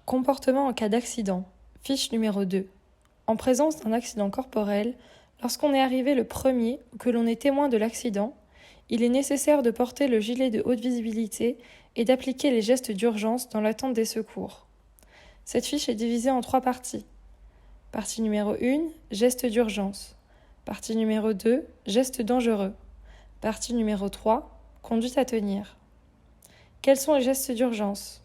Comportement en cas d'accident. Fiche numéro 2. En présence d'un accident corporel, lorsqu'on est arrivé le premier ou que l'on est témoin de l'accident, il est nécessaire de porter le gilet de haute visibilité et d'appliquer les gestes d'urgence dans l'attente des secours. Cette fiche est divisée en 3 parties. Partie numéro 1, gestes d'urgence. Partie numéro 2, gestes dangereux. Partie numéro 3, conduite à tenir. Quels sont les gestes d'urgence ?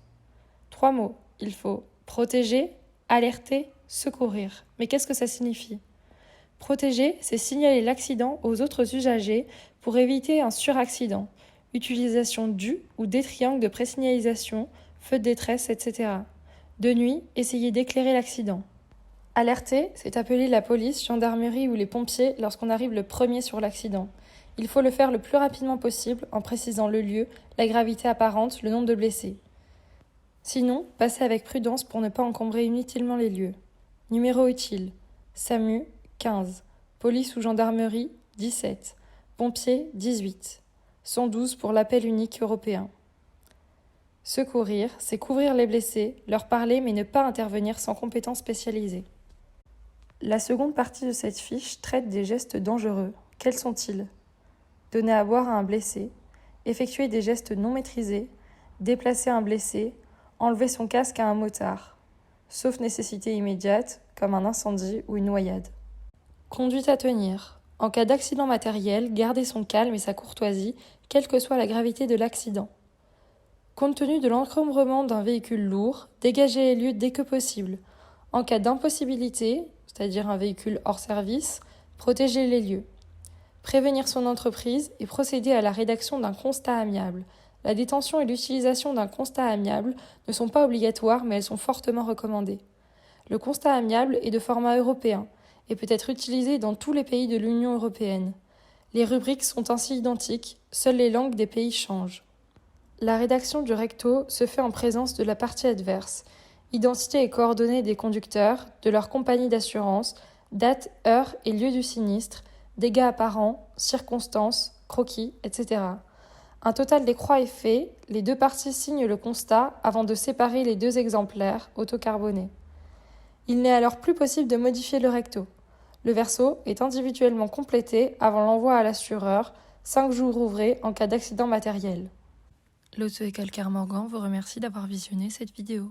3 mots. Il faut protéger, alerter, secourir. Mais qu'est-ce que ça signifie ? Protéger, c'est signaler l'accident aux autres usagers pour éviter un suraccident. Utilisation du ou des triangles de présignalisation, feu de détresse, etc. De nuit, essayez d'éclairer l'accident. Alerter, c'est appeler la police, gendarmerie ou les pompiers lorsqu'on arrive le premier sur l'accident. Il faut le faire le plus rapidement possible en précisant le lieu, la gravité apparente, le nombre de blessés. Sinon, passez avec prudence pour ne pas encombrer inutilement les lieux. Numéro utile. SAMU, 15. Police ou gendarmerie, 17. Pompiers, 18. 112 pour l'appel unique européen. Secourir, c'est couvrir les blessés, leur parler mais ne pas intervenir sans compétences spécialisées. La seconde partie de cette fiche traite des gestes dangereux. Quels sont-ils ? Donner à boire à un blessé, effectuer des gestes non maîtrisés, déplacer un blessé, enlever son casque à un motard, sauf nécessité immédiate, comme un incendie ou une noyade. Conduite à tenir. En cas d'accident matériel, gardez son calme et sa courtoisie, quelle que soit la gravité de l'accident. Compte tenu de l'encombrement d'un véhicule lourd, dégagez les lieux dès que possible. En cas d'impossibilité, c'est-à-dire un véhicule hors service, protégez les lieux. Prévenir son entreprise et procéder à la rédaction d'un constat amiable. La détention et l'utilisation d'un constat amiable ne sont pas obligatoires, mais elles sont fortement recommandées. Le constat amiable est de format européen et peut être utilisé dans tous les pays de l'Union européenne. Les rubriques sont ainsi identiques, seules les langues des pays changent. La rédaction du recto se fait en présence de la partie adverse. Identité et coordonnées des conducteurs, de leur compagnie d'assurance, date, heure et lieu du sinistre, dégâts apparents, circonstances, croquis, etc. Un total des croix est fait, les deux parties signent le constat avant de séparer les deux exemplaires autocarbonés. Il n'est alors plus possible de modifier le recto. Le verso est individuellement complété avant l'envoi à l'assureur, 5 jours ouvrés en cas d'accident matériel. L'Auto-École Kermorgan vous remercie d'avoir visionné cette vidéo.